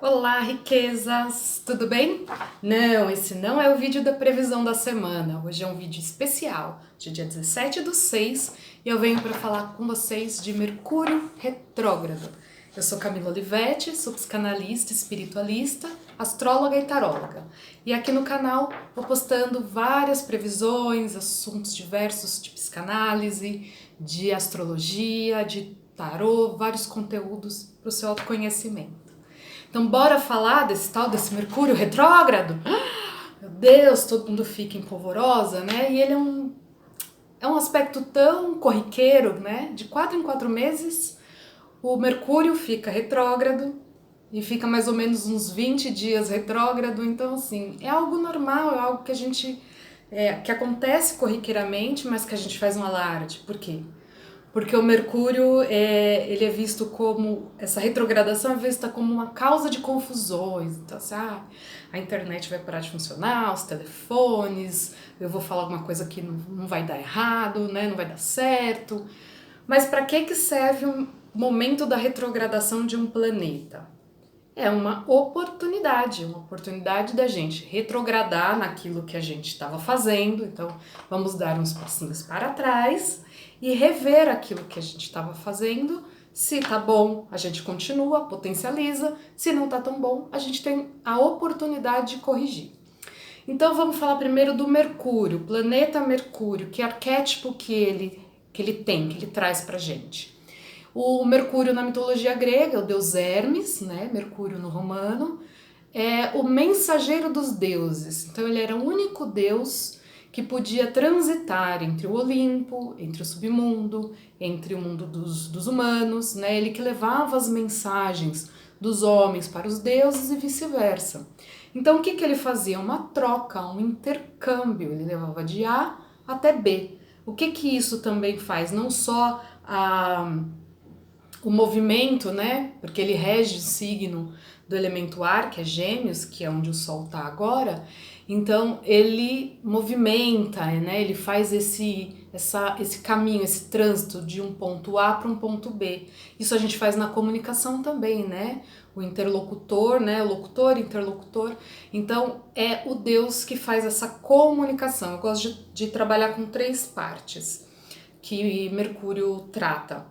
Olá, riquezas! Tudo bem? Não, esse não é o vídeo da previsão da semana. Hoje é um vídeo especial, de dia 17/6, e eu venho para falar com vocês de Mercúrio retrógrado. Eu sou Camila Olivetti, sou psicanalista, espiritualista, astróloga e taróloga. E aqui no canal vou postando várias previsões, assuntos diversos de psicanálise, de astrologia, de tarô, vários conteúdos para o seu autoconhecimento. Então bora falar desse Mercúrio retrógrado? Meu Deus, todo mundo fica em polvorosa, né? E ele é um aspecto tão corriqueiro, né? De 4 em 4 meses o Mercúrio fica retrógrado e fica mais ou menos uns 20 dias retrógrado. Então assim, é algo normal, é algo que a gente que acontece corriqueiramente, mas que a gente faz um alarde. Por quê? Porque o Mercúrio, ele é visto como, essa retrogradação é vista como uma causa de confusões. Então, assim, a internet vai parar de funcionar, os telefones, eu vou falar alguma coisa que não vai dar errado, né, não vai dar certo. Mas para que serve um momento da retrogradação de um planeta? É uma oportunidade da gente retrogradar naquilo que a gente estava fazendo. Então, vamos dar uns passinhos para trás e rever aquilo que a gente estava fazendo. Se tá bom, a gente continua, potencializa. Se não tá tão bom, a gente tem a oportunidade de corrigir. Então, vamos falar primeiro do Mercúrio, planeta Mercúrio, que arquétipo que ele tem, que ele traz pra gente. O Mercúrio na mitologia grega, o deus Hermes, né? Mercúrio no romano, é o mensageiro dos deuses. Então ele era o único deus que podia transitar entre o Olimpo, entre o submundo, entre o mundo dos humanos, né? Ele que levava as mensagens dos homens para os deuses e vice-versa. Então o que ele fazia? Uma troca, um intercâmbio. Ele levava de A até B. O que isso também faz? Não só o movimento, né? Porque ele rege o signo do elemento ar, que é Gêmeos, que é onde o Sol está agora. Então ele movimenta, né? Ele faz esse caminho, esse trânsito de um ponto A para um ponto B. Isso a gente faz na comunicação também, né? O interlocutor, né? O locutor, interlocutor. Então é o Deus que faz essa comunicação. Eu gosto de trabalhar com 3 partes que Mercúrio trata.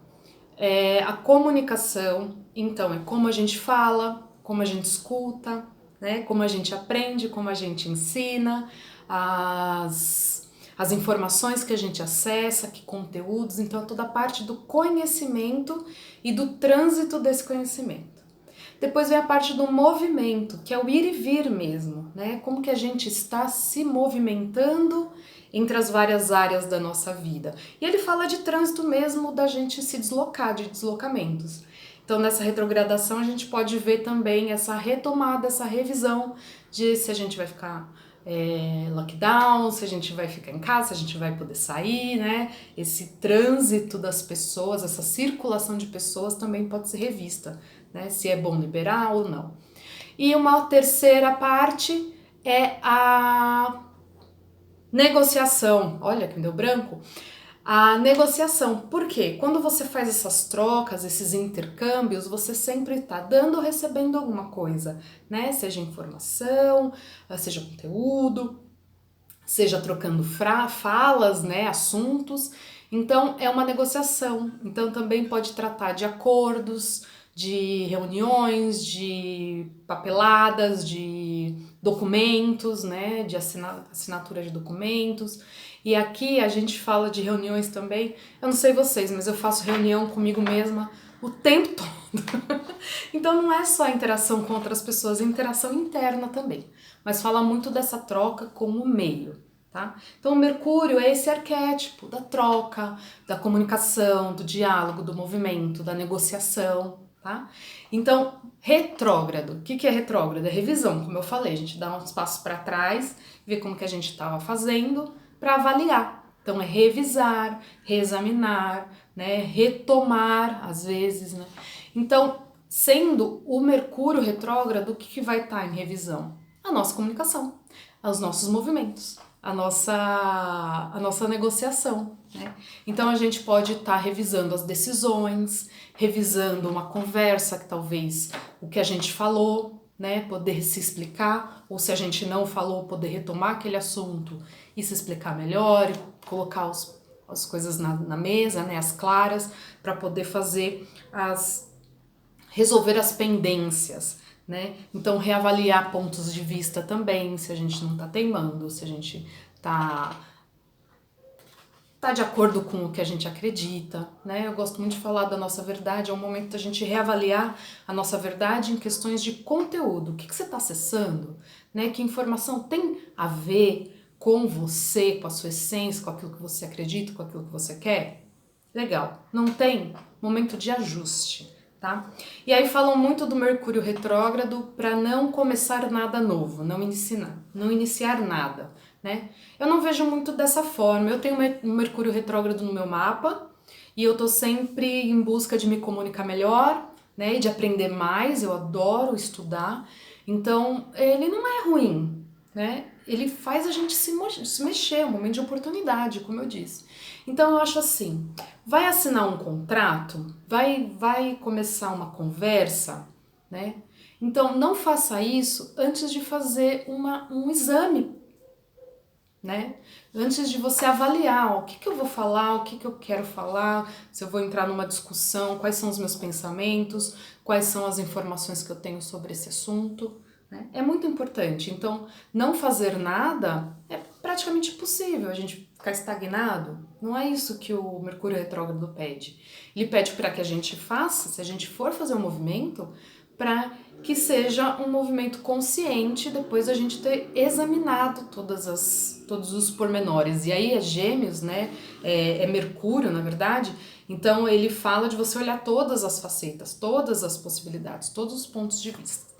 A comunicação, então, é como a gente fala, como a gente escuta, né? Como a gente aprende, como a gente ensina, as informações que a gente acessa, que conteúdos, então é toda a parte do conhecimento e do trânsito desse conhecimento. Depois vem a parte do movimento, que é o ir e vir mesmo, né? Como que a gente está se movimentando entre as várias áreas da nossa vida. E ele fala de trânsito mesmo, da gente se deslocar, de deslocamentos. Então nessa retrogradação a gente pode ver também essa retomada, essa revisão de se a gente vai ficar lockdown, se a gente vai ficar em casa, se a gente vai poder sair, né? Esse trânsito das pessoas, essa circulação de pessoas também pode ser revista, né? Se é bom liberar ou não. E uma terceira parte é a negociação. Olha que me deu branco. A negociação. Por quê? Quando você faz essas trocas, esses intercâmbios, você sempre está dando ou recebendo alguma coisa, né? Seja informação, seja conteúdo, seja trocando falas, né? Assuntos. Então é uma negociação. Então também pode tratar de acordos, de reuniões, de papeladas, de documentos, né, de assinatura de documentos. E aqui a gente fala de reuniões também. Eu não sei vocês, mas eu faço reunião comigo mesma o tempo todo. Então não é só a interação com outras pessoas, é interação interna também. Mas fala muito dessa troca como meio. Tá? Então o Mercúrio é esse arquétipo da troca, da comunicação, do diálogo, do movimento, da negociação. Tá? Então, retrógrado. O que é retrógrado? É revisão, como eu falei, a gente dá uns passos para trás, ver como que a gente estava fazendo para avaliar. Então, é revisar, reexaminar, né? Retomar, às vezes. Né? Então, sendo o Mercúrio retrógrado, o que vai estar em revisão? A nossa comunicação, os nossos movimentos, a nossa negociação. Né? Então a gente pode estar revisando as decisões, revisando uma conversa que talvez o que a gente falou, né? Poder se explicar, ou se a gente não falou, poder retomar aquele assunto e se explicar melhor, e colocar as coisas na mesa, né? As claras, para poder resolver as pendências, né? Então, reavaliar pontos de vista também, se a gente não tá teimando, se a gente tá de acordo com o que a gente acredita, né? Eu gosto muito de falar da nossa verdade, é um momento da gente reavaliar a nossa verdade em questões de conteúdo. O que você está acessando, né? Que informação tem a ver com você, com a sua essência, com aquilo que você acredita, com aquilo que você quer? Legal. Não tem? Momento de ajuste, tá? E aí falam muito do Mercúrio retrógrado para não começar nada novo, não iniciar nada, né? Eu não vejo muito dessa forma. Eu tenho um Mercúrio retrógrado no meu mapa e eu tô sempre em busca de me comunicar melhor, né? E de aprender mais. Eu adoro estudar. Então, ele não é ruim, né? Ele faz a gente se mexer, é um momento de oportunidade, como eu disse. Então, eu acho assim, vai assinar um contrato, vai começar uma conversa, né? Então, não faça isso antes de fazer um exame, né? Antes de você avaliar ó, o que, que eu vou falar, o que, que eu quero falar, se eu vou entrar numa discussão, quais são os meus pensamentos, quais são as informações que eu tenho sobre esse assunto, né? É muito importante. Então, não fazer nada é praticamente impossível, a gente ficar estagnado. Não é isso que o Mercúrio retrógrado pede. Ele pede para que a gente faça, se a gente for fazer um movimento, para que seja um movimento consciente depois a gente ter examinado todos os pormenores. E aí é Gêmeos, né? É Mercúrio, na verdade. Então ele fala de você olhar todas as facetas, todas as possibilidades, todos os pontos de vista.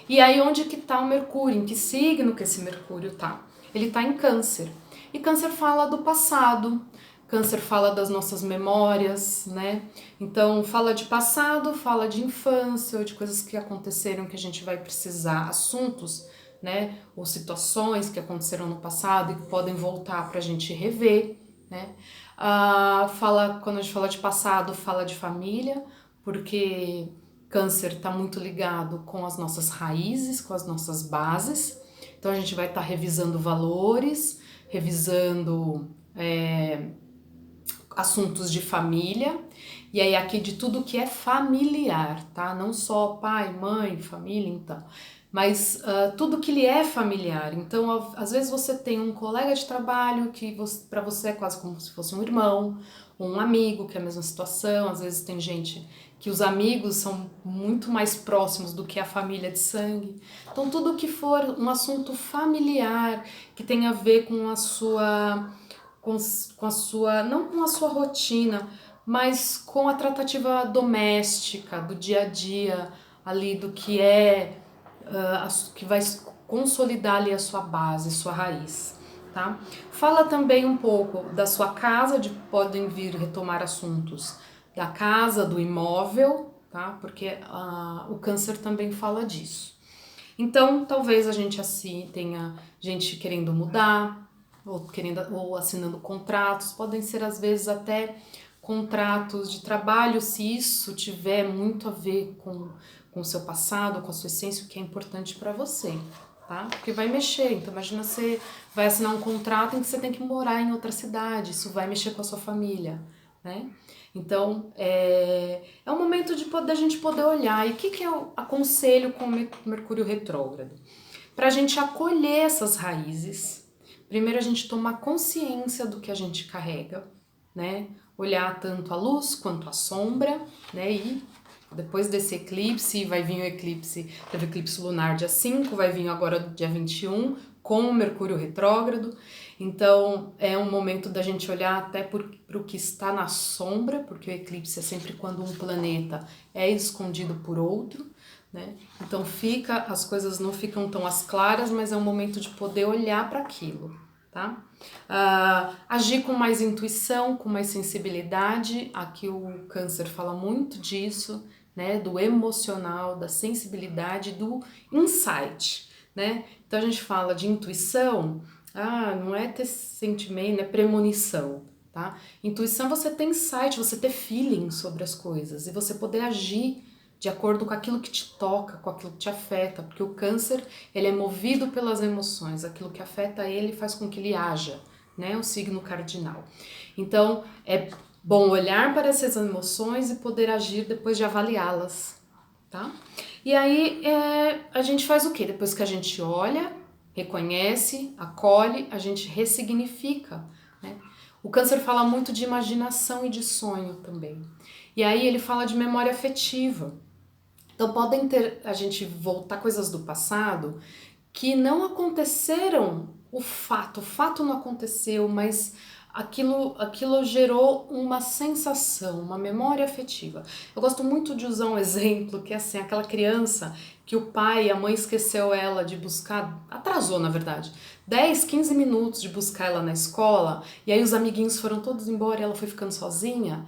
E aí onde que tá o Mercúrio? Em que signo que esse Mercúrio tá? Ele tá em Câncer. E Câncer fala do passado, Câncer fala das nossas memórias, né? Então, fala de passado, fala de infância, ou de coisas que aconteceram que a gente vai precisar, assuntos, né? Ou situações que aconteceram no passado e que podem voltar para a gente rever, né? Quando a gente fala de passado, fala de família, porque Câncer está muito ligado com as nossas raízes, com as nossas bases. Então, a gente vai estar revisando valores, revisando assuntos de família, e aí aqui de tudo que é familiar, tá? Não só pai, mãe, família, então, mas tudo que lhe é familiar. Então, às vezes você tem um colega de trabalho que para você é quase como se fosse um irmão, ou um amigo que é a mesma situação. Às vezes tem gente que os amigos são muito mais próximos do que a família de sangue. Então, tudo que for um assunto familiar, que tenha a ver com a sua não com a sua rotina, mas com a tratativa doméstica, do dia a dia, ali do que que vai consolidar ali a sua base, sua raiz, tá? Fala também um pouco da sua casa, podem vir retomar assuntos da casa, do imóvel, tá? Porque o Câncer também fala disso. Então, talvez a gente assim tenha gente querendo mudar, ou assinando contratos, podem ser às vezes até contratos de trabalho, se isso tiver muito a ver com o seu passado, com a sua essência, o que é importante para você, tá? Porque vai mexer. Então, imagina você vai assinar um contrato em que você tem que morar em outra cidade, isso vai mexer com a sua família, né? Então, é um momento da gente poder olhar. E o que eu aconselho com o Mercúrio retrógrado? Para a gente acolher essas raízes. Primeiro a gente tomar consciência do que a gente carrega, né? Olhar tanto a luz quanto a sombra, né? E depois desse eclipse, vai vir o eclipse, teve eclipse lunar dia 5, vai vir agora dia 21, com o Mercúrio retrógrado. Então é um momento da gente olhar até para o que está na sombra, porque o eclipse é sempre quando um planeta é escondido por outro, né? Então as coisas não ficam tão às claras, mas é um momento de poder olhar para aquilo, tá? Agir com mais intuição, com mais sensibilidade. Aqui o Câncer fala muito disso, né? Do emocional, da sensibilidade, do insight, né? Então a gente fala de intuição, não é ter sentimento, é premonição, tá? Intuição, você ter insight, você ter feeling sobre as coisas e você poder agir de acordo com aquilo que te toca, com aquilo que te afeta, porque o câncer, ele é movido pelas emoções, aquilo que afeta ele faz com que ele haja, né? O signo cardinal. Então, é bom olhar para essas emoções e poder agir depois de avaliá-las, tá? E aí, a gente faz o quê? Depois que a gente olha, reconhece, acolhe, a gente ressignifica, né? O câncer fala muito de imaginação e de sonho também. E aí ele fala de memória afetiva. Então podem ter a gente voltar coisas do passado que não aconteceram o fato não aconteceu, mas aquilo gerou uma sensação, uma memória afetiva. Eu gosto muito de usar um exemplo que é assim, aquela criança que o pai e a mãe esqueceu ela de buscar, atrasou na verdade, 10, 15 minutos de buscar ela na escola, e aí os amiguinhos foram todos embora e ela foi ficando sozinha,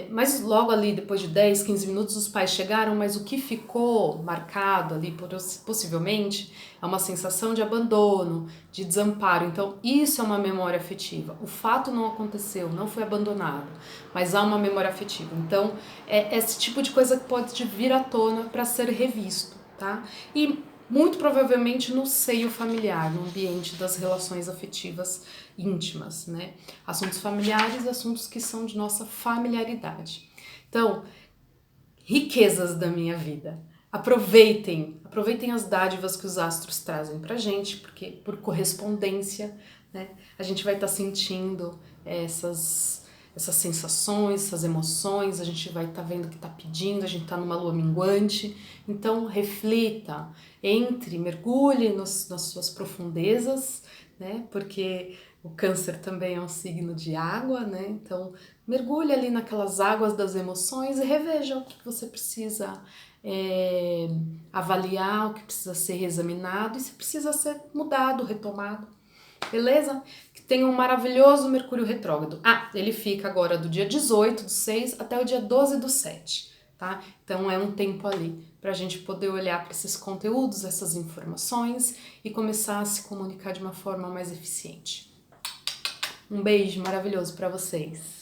mas logo ali, depois de 10, 15 minutos, os pais chegaram, mas o que ficou marcado ali, possivelmente, é uma sensação de abandono, de desamparo. Então, isso é uma memória afetiva. O fato não aconteceu, não foi abandonado, mas há uma memória afetiva. Então, é esse tipo de coisa que pode vir à tona para ser revisto, tá? E muito provavelmente no seio familiar, no ambiente das relações afetivas íntimas, né? Assuntos familiares, assuntos que são de nossa familiaridade. Então, riquezas da minha vida. Aproveitem as dádivas que os astros trazem pra gente, porque por correspondência, né, a gente vai estar sentindo essas sensações, essas emoções, a gente vai estar vendo o que está pedindo, a gente está numa lua minguante, então reflita, mergulhe nas suas profundezas, né, porque o câncer também é um signo de água, né, então mergulhe ali naquelas águas das emoções e reveja o que você precisa avaliar, o que precisa ser reexaminado e se precisa ser mudado, retomado. Beleza? Que tenha um maravilhoso Mercúrio retrógrado. Ele fica agora do dia 18/6 até o dia 12/7, tá? Então é um tempo ali pra gente poder olhar para esses conteúdos, essas informações e começar a se comunicar de uma forma mais eficiente. Um beijo maravilhoso para vocês.